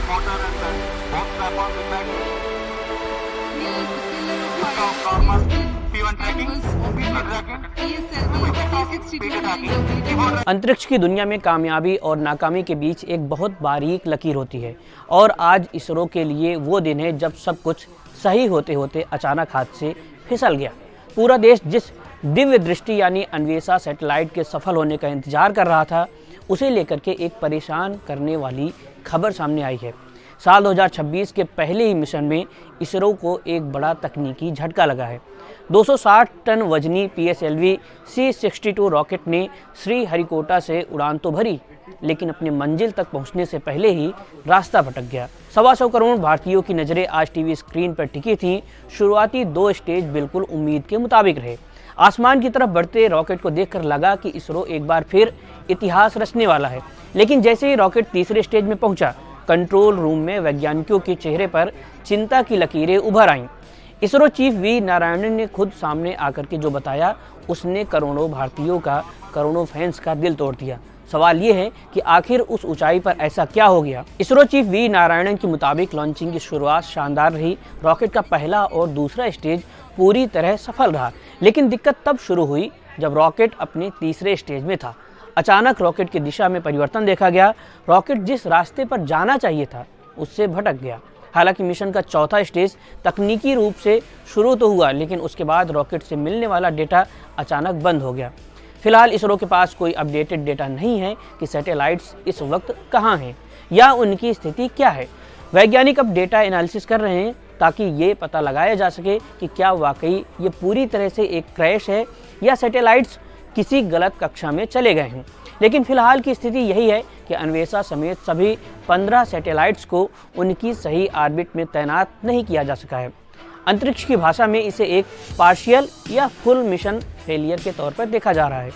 motor and the both platforms in that. Yes, the pillar of Discount fire normal is P1 tracking, P2 tracking. अंतरिक्ष की दुनिया में कामयाबी और नाकामी के बीच एक बहुत बारीक लकीर होती है और आज इसरो के लिए वो दिन है जब सब कुछ सही होते होते अचानक हाथ से फिसल गया। पूरा देश जिस दिव्य दृष्टि यानी अन्वेषा सैटेलाइट के सफल होने का इंतजार कर रहा था, उसे लेकर के एक परेशान करने वाली खबर सामने आई है। साल 2026 के पहले ही मिशन में इसरो को एक बड़ा तकनीकी झटका लगा है। 260 टन वजनी PSLV C-62 रॉकेट ने श्रीहरिकोटा से उड़ान तो भरी, लेकिन अपनी मंजिल तक पहुंचने से पहले ही रास्ता भटक गया। 125 करोड़ भारतीयों की नज़रें आज टीवी स्क्रीन पर टिकी थीं। शुरुआती 2 स्टेज बिल्कुल उम्मीद के मुताबिक रहे। आसमान की तरफ बढ़ते रॉकेट को देखकर लगा कि इसरो एक बार फिर इतिहास रचने वाला है, लेकिन जैसे ही रॉकेट तीसरे स्टेज में पहुंचा, कंट्रोल रूम में वैज्ञानिकों के चेहरे पर चिंता की लकीरें उभर आईं। इसरो चीफ वी नारायणन ने खुद सामने आकर के जो बताया, उसने करोड़ों भारतीयों का, करोड़ों फैंस का दिल तोड़ दिया। सवाल ये है कि आखिर उस ऊंचाई पर ऐसा क्या हो गया। इसरो चीफ वी नारायणन के मुताबिक लॉन्चिंग की शुरुआत शानदार रही। रॉकेट का पहला और दूसरा स्टेज पूरी तरह सफल रहा, लेकिन दिक्कत तब शुरू हुई जब रॉकेट अपने तीसरे स्टेज में था। अचानक रॉकेट की दिशा में परिवर्तन देखा गया। रॉकेट जिस रास्ते पर जाना चाहिए था, उससे भटक गया। हालांकि मिशन का चौथा स्टेज तकनीकी रूप से शुरू तो हुआ, लेकिन उसके बाद रॉकेट से मिलने वाला डेटा अचानक बंद हो गया। फिलहाल इसरो के पास कोई अपडेटेड डेटा नहीं है कि सैटेलाइट्स इस वक्त कहाँ हैं या उनकी स्थिति क्या है। वैज्ञानिक अब डेटा एनालिसिस कर रहे हैं ताकि ये पता लगाया जा सके कि क्या वाकई ये पूरी तरह से एक क्रैश है या सैटेलाइट्स किसी गलत कक्षा में चले गए हैं। लेकिन फिलहाल की स्थिति यही है कि अन्वेषा समेत सभी 15 सैटेलाइट्स को उनकी सही ऑर्बिट में तैनात नहीं किया जा सका है। अंतरिक्ष की भाषा में इसे एक पार्शियल या फुल मिशन फेलियर के तौर पर देखा जा रहा है।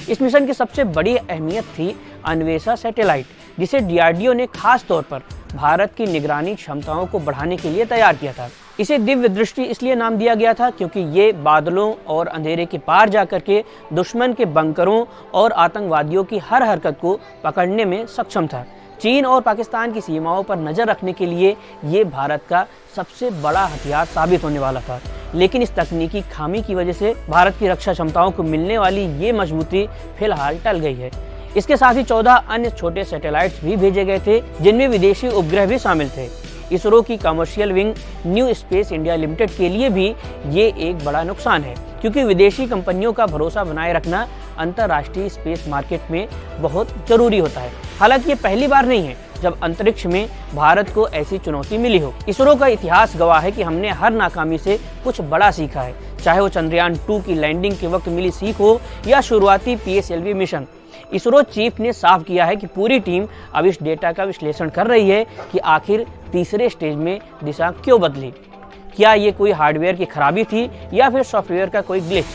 इस मिशन की सबसे बड़ी अहमियत थी अन्वेषा सैटेलाइट, जिसे DRDO ने खास तौर पर भारत की निगरानी क्षमताओं को बढ़ाने के लिए तैयार किया था। इसे दिव्य दृष्टि इसलिए नाम दिया गया था क्योंकि ये बादलों और अंधेरे के पार जाकर के दुश्मन के बंकरों और आतंकवादियों की हर हरकत को पकड़ने में सक्षम था। चीन और पाकिस्तान की सीमाओं पर नज़र रखने के लिए ये भारत का सबसे बड़ा हथियार साबित होने वाला था। लेकिन इस तकनीकी खामी की वजह से भारत की रक्षा क्षमताओं को मिलने वाली ये मजबूती फिलहाल टल गई है। इसके साथ ही 14 अन्य छोटे सैटेलाइट्स भी भेजे गए थे, जिनमें विदेशी उपग्रह भी शामिल थे। इसरो की commercial wing new space India limited के लिए भी ये एक बड़ा नुकसान है, क्योंकि विदेशी कंपनियों का भरोसा बनाए रखना अंतर्राष्ट्रीय स्पेस मार्केट में बहुत जरूरी होता है। हालांकि ये पहली बार नहीं है जब अंतरिक्ष में भारत को ऐसी चुनौती मिली हो। इसरो का इतिहास गवाह है कि हमने हर नाकामी से कुछ बड़ा सीखा है, चाहे वो चंद्रयान 2 की लैंडिंग के वक्त मिली सीख हो या शुरुआती PSLV मिशन। इसरो चीफ ने साफ किया है कि पूरी टीम अब इस डेटा का विश्लेषण कर रही है कि आखिर तीसरे स्टेज में दिशा क्यों बदली। क्या ये कोई हार्डवेयर की खराबी थी या फिर सॉफ्टवेयर का कोई ग्लिच।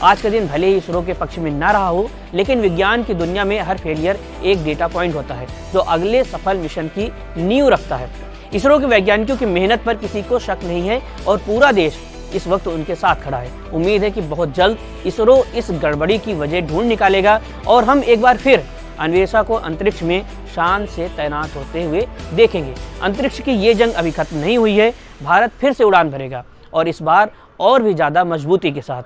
आज का दिन भले ही इसरो के पक्ष में ना रहा हो, लेकिन विज्ञान की दुनिया में हर फेलियर एक डेटा पॉइंट होता है जो अगले सफल मिशन की नींव रखता है। इसरो के वैज्ञानिकों की मेहनत पर किसी को शक नहीं है और पूरा देश इस वक्त उनके साथ खड़ा है। उम्मीद है कि बहुत जल्द इसरो इस गड़बड़ी की वजह ढूंढ निकालेगा और हम एक बार फिर अन्वेषा को अंतरिक्ष में शान से तैनात होते हुए देखेंगे। अंतरिक्ष की ये जंग अभी खत्म नहीं हुई है। भारत फिर से उड़ान भरेगा और इस बार और भी ज़्यादा मजबूती के साथ।